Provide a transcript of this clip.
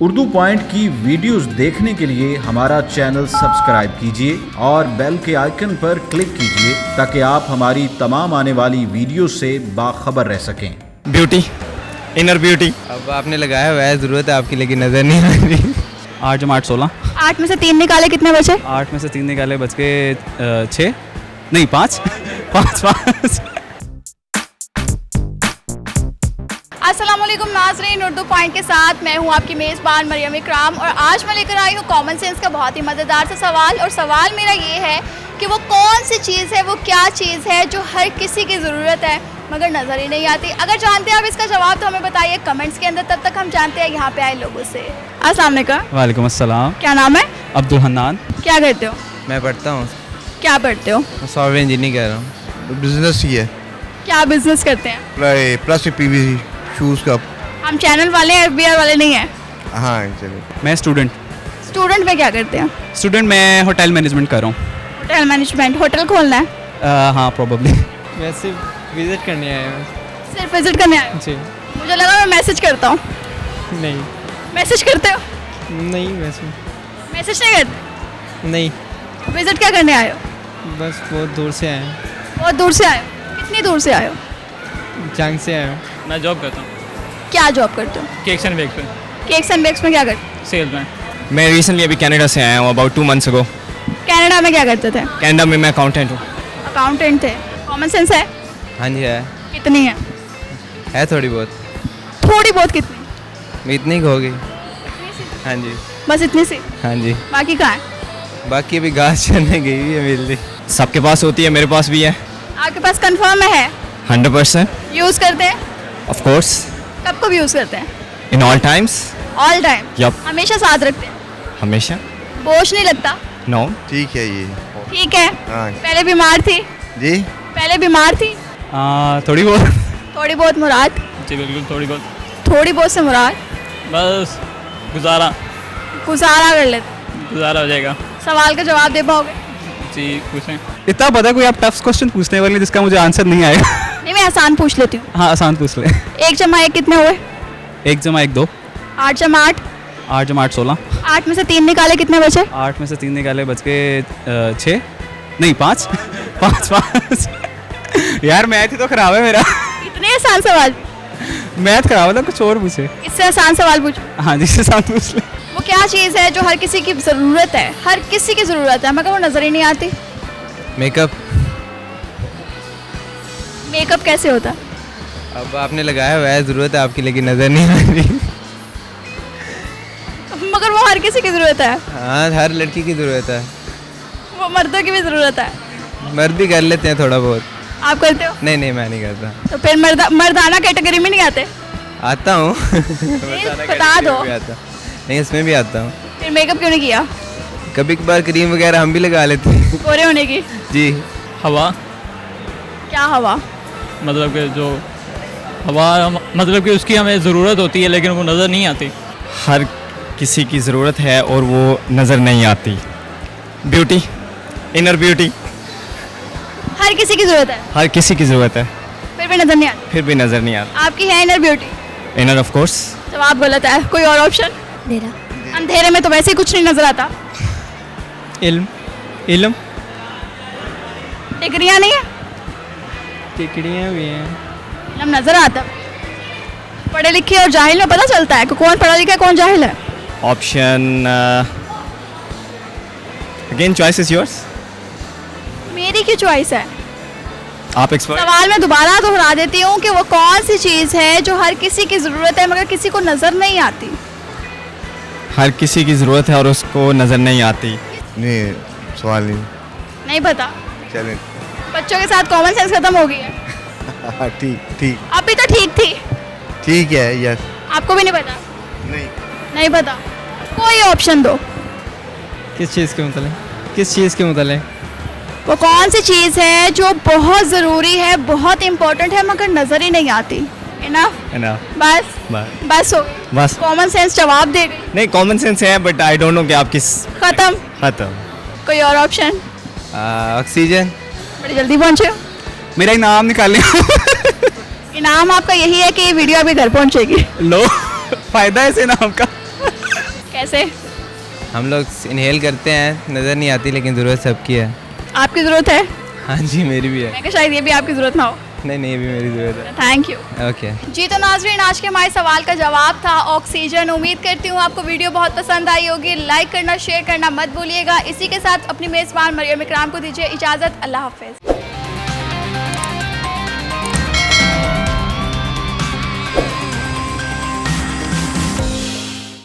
Urdu point की videos देखने के लिए हमारा चैनल सब्सक्राइब कीजिए और बेल के आइकन पर क्लिक कीजिए ताकि आप हमारी तमाम आने वाली वीडियो से बाखबर रह सकें। Beauty, inner beauty. अब आपने लगाया हुआ है, ज़रूरत है आपकी लेकिन नज़र नहीं आ रही। 8 जमा 8 16। 8 में से 3 निकाले, कितने बचे? 8 में से 3 निकाले, बच के 6 नहीं 5 5 अस्सलाम वालेकुम नाज़रीन, उर्दू पॉइंट के साथ मैं हूं आपकी मेज़बान मरियम इकराम और आज मैं लेकर आई हूं कॉमन सेंस का बहुत ही मज़ेदार सा सवाल। और सवाल मेरा ये है कि वो कौन सी चीज़ है, वो क्या चीज़ है जो हर किसी की ज़रूरत है मगर नज़र ही नहीं आती। अगर जानते हैं आप इसका जवाब तो हमें बताइए कमेंट्स के अंदर, तब तक हम जानते हैं यहाँ पे आए लोगों से। अस्सलाम वालेकुम। वालेकुम अस्सलाम। क्या नाम है? अब्दुल हन्नान। क्या करते हो? मैं पढ़ता हूँ, क्या पढ़ते हो? सॉफ्टवेयर इंजीनियरिंग कर रहा हूँ। बिजनेस ही है। क्या बिजनेस करते हैं? प्लास्टिक पीवीसी शूज़ का। हम चैनल वाले हैं, FBI वाले नहीं हैं। हाँ चलिए। मैं स्टूडेंट में क्या करते हैं? मैं होटल मैनेजमेंट कर रहा हूँ। होटल मैनेजमेंट, होटल खोलना है? हाँ प्रोबेबली। वैसे विजिट करने आया हूँ। सिर्फ विजिट करने आए हो? जी। मुझे लगा मैं मैसेज करता हूँ। नहीं मैसेज करते हो? नहीं, वैसे मैसेज नहीं करते? नहीं, विजिट क्या करने आए हो? बस बहुत दूर से आए हैं। बहुत दूर से आए हो? कितनी दूर से आए हो? जंग से आया हूँ। मैं जॉब करता हूँ क्या जॉब करते हो? केक्स एंड बेक्स पे, केक्स एंड बेक्स में क्या करते हो? सेल्स में। मैं रिसेंटली अभी कनाडा से आया हूँ, अबाउट 2 months ago। कनाडा में क्या करते थे? कनाडा में मैं अकाउंटेंट हूँ। अकाउंटेंट थे। कॉमन सेंस है? हाँ जी कितनी है? है थोड़ी बहुत। थोड़ी बहुत कितनी? इतनी की होगी। हाँ जी। बस इतनी सी? हाँ जी। बाकी कहाँ है? बाकी अभी घास चढ़ने गई हुई है मिलती। सबके पास होती है, मेरे पास भी है। आपके पास कंफर्म है? 100%। यूज़ करते हैं? ऑफ कोर्स, कब कब यूज़ करते हैं? In all times. All time? Yep, हमेशा साथ रखते हैं? हमेशा। बोझ नहीं लगता? नो। ठीक है ये। ठीक है। हाँ पहले बीमार थी? जी। पहले बीमार थी? थोड़ी बहुत। थोड़ी बहुत मुराद? जी बिल्कुल, थोड़ी बहुत, थोड़ी बहुत से मुराद? बस गुजारा गुजारा कर लेते। गुजारा हो जाएगा। सवाल का जवाब दे पाओगे? जी पूछें। इतना पता है, कोई आप टफ क्वेश्चन पूछने वाले जिसका मुझे आंसर नहीं आएगा। नहीं, मैं आसान पूछ लेती हूँ। हाँ आसान पूछ ले। 1 जमा 1 कितने हुए? 1 जमा 1 2। 8 जमा 8? 8 जमा 8 16। 8 में से 3 निकाले, कितने बचे? 8 में से 3 निकाले, बच के 6 नहीं 5 5 यार मैथ ही तो खराब है मेरा। इतने आसान सवाल? मैथ खराब है ना, कुछ और पूछे। इससे आसान सवाल पूछो। हाँ जिससे आसान पूछ ले। वो क्या चीज़ है जो हर किसी की ज़रूरत है, हर किसी की ज़रूरत है मगर वो नज़र ही नहीं आती? मेकअप। मेकअप कैसे होता है? अब आपने लगाया हुआ है, ज़रूरत है आपकी लेकिन नज़र नहीं आ रही। मगर वो हर किसी की ज़रूरत है। हाँ, हर लड़की की ज़रूरत है। वो मर्दों की भी ज़रूरत है। मर्द भी कर लेते हैं थोड़ा बहुत। आप करते हो? नहीं, मैं नहीं करता। तो फिर मर्दाना कैटेगरी में नहीं आते? आता हूँ। बता दो। नहीं, इसमें भी आता हूँ। फिर मेकअप क्यों नहीं किया? कभी कभार क्रीम वगैरह हम भी लगा लेते हैं। गोरे होने की? जी। हवा, क्या हवा? मतलब कि जो हवा, मतलब कि उसकी हमें ज़रूरत होती है लेकिन वो नज़र नहीं आती। हर किसी की ज़रूरत है और वो नज़र नहीं आती। Beauty, inner beauty. हर किसी की ज़रूरत है हर किसी की ज़रूरत है, फिर भी नज़र नहीं आती? फिर भी नज़र नहीं आती। आपकी है inner beauty? Inner of course. जवाब गलत है, कोई और ऑप्शन? अंधेरे में तो वैसे ही कुछ नहीं नज़र आता। इल्म। इल्म। डिग्रियाँ नहीं है? टिकड़ियाँ भी हैं। इल्म नज़र आता। पढ़े लिखे और जाहिल में पता चलता है कि कौन पढ़ा लिखा है कौन जाहिल है। Option again, choice is yours. मेरी की चॉइस है। आप एक्सपर्ट। सवाल मैं दोबारा दोहरा देती हूँ कि वो कौन सी चीज़ है जो हर किसी की ज़रूरत है मगर किसी को नज़र नहीं आती? हर किसी की ज़रूरत है और उसको नज़र नहीं आती। नहीं सवाल नहीं। नहीं पता? चलें। बच्चों के साथ कॉमन सेंस खत्म हो गई है। हाँ ठीक ठीक। अभी तो ठीक थी। ठीक है यस। आपको भी नहीं पता? नहीं। नहीं पता? कोई ऑप्शन दो। किस चीज़ के मतलब? किस चीज़ के मतलब? वो कौन सी चीज़ है जो बहुत ज़रूरी है, बहुत इम्पोर्टेंट है मगर नज़र ही नहीं आती? इनफ? बस बस हो गई? बस। कॉमन सेंस जवाब दे गई। नहीं, कॉमन सेंस है बट आई डोंट नो कि आप किस। खत्म? खत्म। कोई और ऑप्शन? ऑक्सीजन। बड़ी जल्दी पहुँचे हो। मेरा इनाम निकाले। इनाम आपका यही है कि ये वीडियो अभी घर पहुँचेगी। लो, फायदा है इस इनाम का। कैसे? हम लोग इनहेल करते हैं, नज़र नहीं आती लेकिन ज़रूरत सबकी है। आपकी ज़रूरत है? हाँ जी मेरी भी है। मैं शायद ये भी आपकी ज़रूरत ना हो। नहीं ये भी मेरी ज़रूरत है। Thank you. ओके। जी तो नाज़रीन, आज के हमारे सवाल का जवाब था ऑक्सीजन। उम्मीद करती हूँ आपको वीडियो बहुत पसंद आई होगी। लाइक करना, शेयर करना मत भूलिएगा। इसी के साथ अपनी मेज़बान मरियम इकराम को दीजिए इजाज़त। अल्लाह हाफ़िज़।